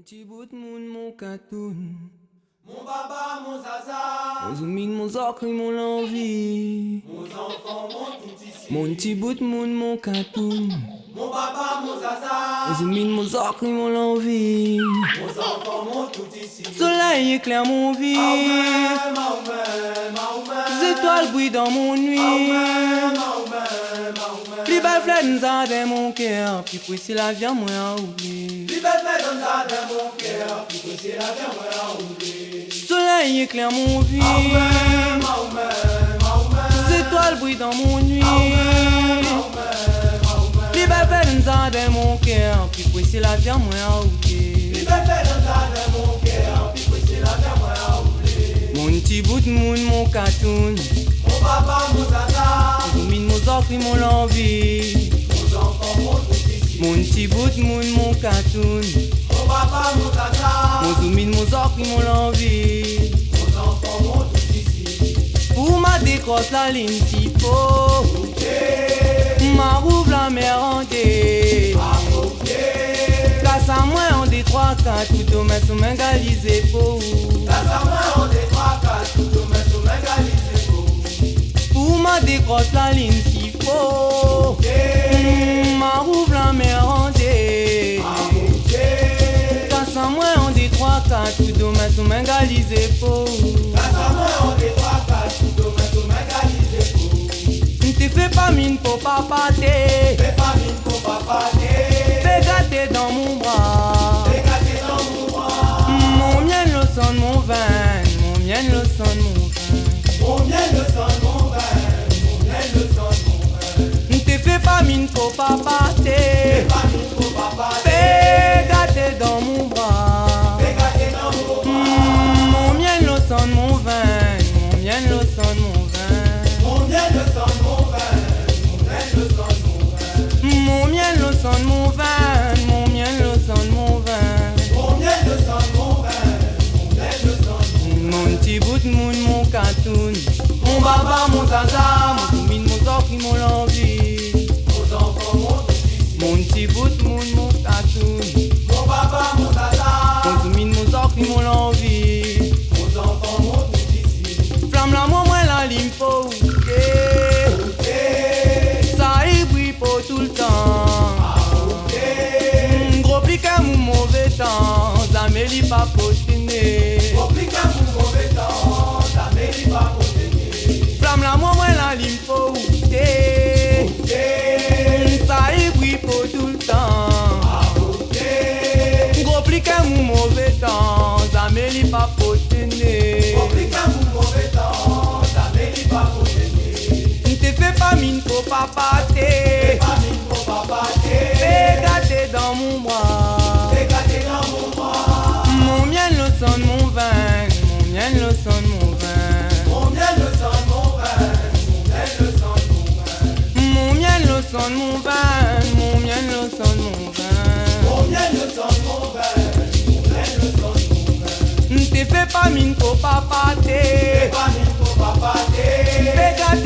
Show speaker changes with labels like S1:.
S1: petit bout de monde, mon catoun.
S2: Mon baba, mon zaza.
S1: Mon zoumine, mon zocre, mon l'envie.
S2: Mon enfant, mon tout ici.
S1: Mon petit bout de monde, mon catoun.
S2: Mon baba, mon zaza.
S1: Mon zoumine, mon zocre, mon l'envie.
S2: Mon enfant, mon tout ici.
S1: Soleil éclaire mon vie. Les étoiles brillent dans mon nuit. Plus belle fleur dans mon cœur. Puis précis la vie à moi à oublier.
S2: Plus belle fleur dans mon cœur. Puis précis la vie à moi à oublier.
S1: Soleil éclaire mon vie. Les étoiles brillent dans mon nuit. Plus belle fleur dans mon cœur. Puis précis la vie à moi à oublier.
S2: Plus belle fleur dans mon cœur. Puis précis la vie à moi à oublier.
S1: Mon petit bout de monde, mon catoun.
S2: Mon baba, mon zaza.
S1: Mon zoumine, mon zocre, mon l'envie.
S2: Mon enfant, mon tout ici.
S1: Mon petit bout de monde, mon catoun.
S2: Mon baba, mon zaza.
S1: Mon zoumine, mon zocre, mon l'envie.
S2: Mon enfant, mon tout ici.
S1: Pour ma décroche la ligne s'il faut. Ma rouvre la mer en dé. Casse à moi en des 3-4. Tout au main sous main galisé pour. Pour ma décroche la ligne s'il faut. Ma rouvre la mer en dé. Casse à moi en des 3-4. Tout au main sous main galisé pour. T'es fait pas mine pour papa t'es. Fais gâter dans mon bras. Mon miel le son de mon vin. Mon miel le son de mon vin. T'es fait pas mine pour papa t'es. Fais gâter dans mon bras. Mon miel le son de mon vin. Mon miel le son de mon vin. Mon miel le son de mon vin. Mon miel le son de mon vin. Mon petit bout de monde, mon catoun. Mon baba, mon zaza. Mon zoumine, mon zocre, mon l'envie. Mon petit bout de monde, mon catoun.
S2: Mon baba, mon zaza.
S1: Mon zoumine, mon zocre, mon l'envie.
S2: Mon enfant, mon tout ici.
S1: Flamme la moi, la lime pour ça y brille pour tout le temps. Gros plique à mon mauvais temps. Zamélie pas potiner. Flamme la moi, la lime pour ça y brille pour tout le temps. Gros plique à mon mauvais temps. Zamélie pas potiner. T'es fait pas mine pour papa t'es. Fais gâter dans mon bras. Mon miel le son de mon vin. Mon miel le son de mon vin. Mon miel le son de mon vin. Mon miel le son de mon vin. T'es fait pas mine pour papa t'es. Fais gâter